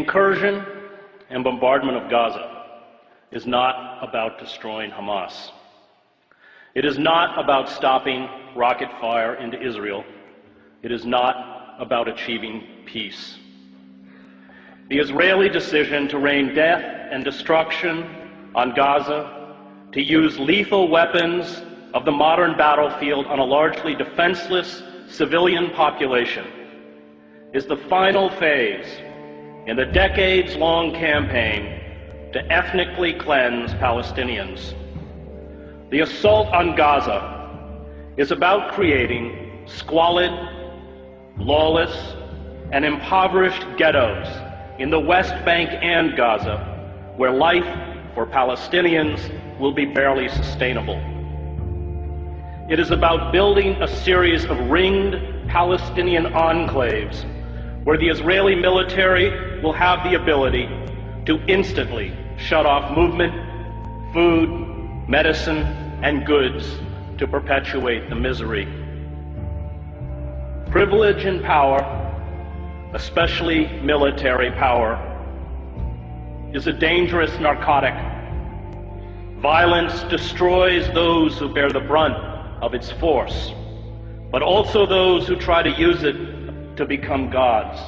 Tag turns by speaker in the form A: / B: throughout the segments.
A: incursion and bombardment of Gaza is not about destroying Hamas. It is not about stopping rocket fire into Israel. It is not about achieving peace. The Israeli decision to rain death and destruction on Gaza, to use lethal weapons of the modern battlefield on a largely defenseless civilian population, is the final phase in the decades-long campaign to ethnically cleanse Palestinians. The assault on Gaza is about creating squalid, lawless, and impoverished ghettos in the West Bank and Gaza, where life for Palestinians will be barely sustainable. It is about building a series of ringed Palestinian enclaves where the Israeli military will have the ability to instantly shut off movement, food, medicine, and goods to perpetuate the misery. Privilege and power, especially military power, is a dangerous narcotic. Violence destroys those who bear the brunt of its force, but also those who try to use it to become gods.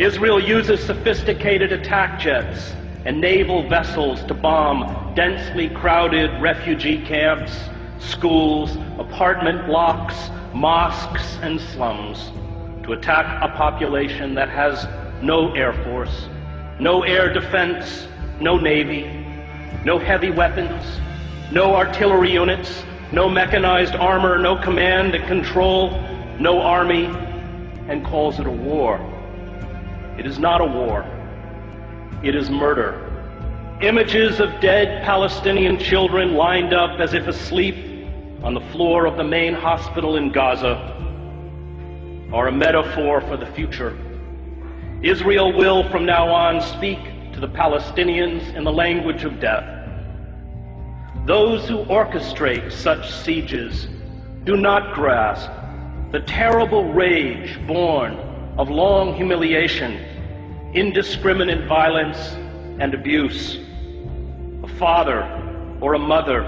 A: Israel uses sophisticated attack jets and naval vessels to bomb densely crowded refugee camps, schools, apartment blocks, mosques, and slums, to attack a population that has no air force, no air defense, no navy, no heavy weapons, no artillery units, no mechanized armor, no command and control, no army, and calls it a war. It is not a war. It is murder. Images of dead Palestinian children lined up as if asleep on the floor of the main hospital in Gaza are a metaphor for the future. Israel will from now on speak to the Palestinians in the language of death. Those who orchestrate such sieges do not grasp the terrible rage born of long humiliation, indiscriminate violence, and abuse. A father or a mother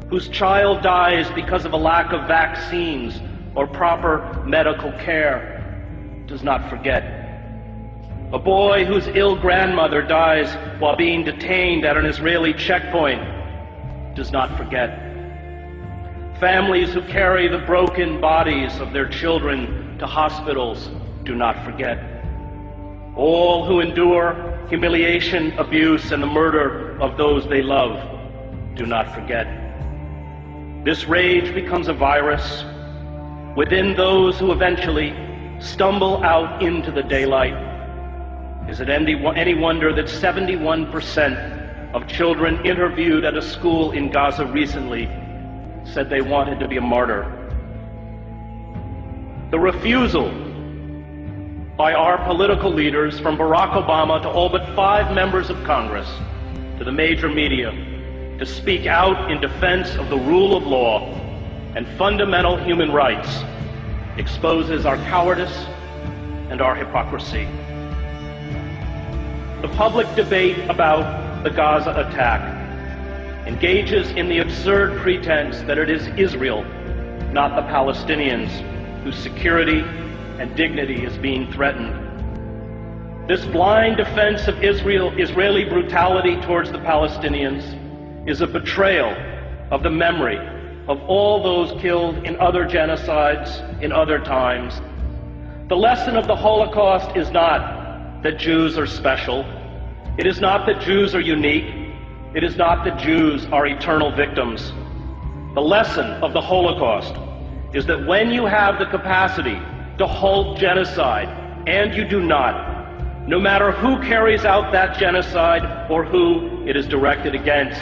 A: whose child dies because of a lack of vaccines or proper medical care does not forget. A boy whose ill grandmother dies while being detained at an Israeli checkpoint does not forget. Families who carry the broken bodies of their children to hospitals do not forget. All who endure humiliation, abuse, and the murder of those they love do not forget. This rage becomes a virus within those who eventually stumble out into the daylight. Is it any wonder that 71% of children interviewed at a school in Gaza recently said they wanted to be a martyr? The refusal by our political leaders, from Barack Obama to all but 5 members of Congress, to the major media, to speak out in defense of the rule of law and fundamental human rights exposes our cowardice and our hypocrisy. The public debate about the Gaza attack engages in the absurd pretense that it is Israel, not the Palestinians, whose security and dignity is being threatened. This blind defense of Israeli brutality towards the Palestinians is a betrayal of the memory of all those killed in other genocides in other times. The lesson of the Holocaust is not that Jews are special. It is not that Jews are unique. It is not that Jews are eternal victims. The lesson of the Holocaust is that when you have the capacity to halt genocide, and you do not, no matter who carries out that genocide or who it is directed against,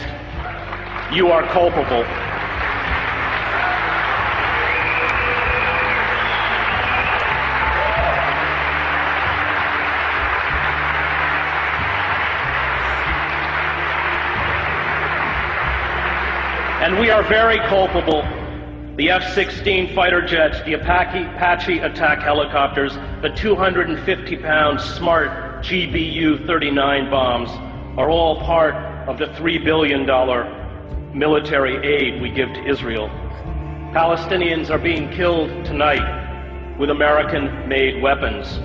A: you are culpable. And we are very culpable The F-16 fighter jets, the Apache attack helicopters, the 250-pound smart GBU-39 bombs are all part of the $3 billion military aid we give to Israel. Palestinians are being killed tonight with American-made weapons.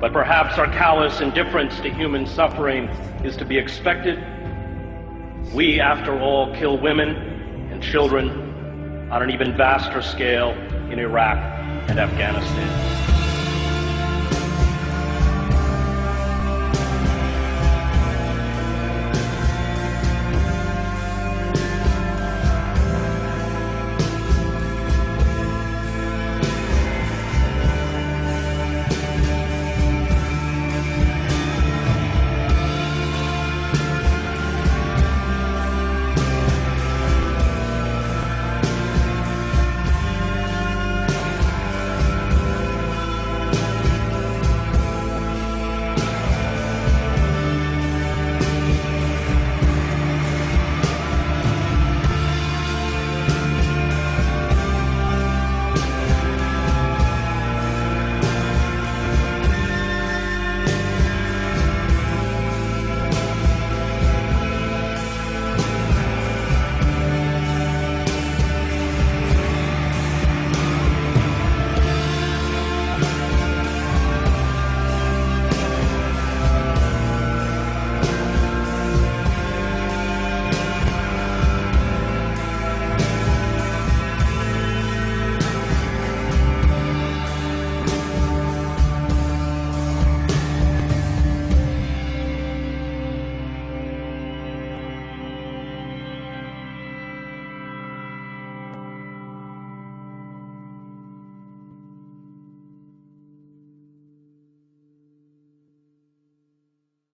A: But perhaps our callous indifference to human suffering is to be expected. We, after all, kill women and children on an even vaster scale in Iraq and Afghanistan.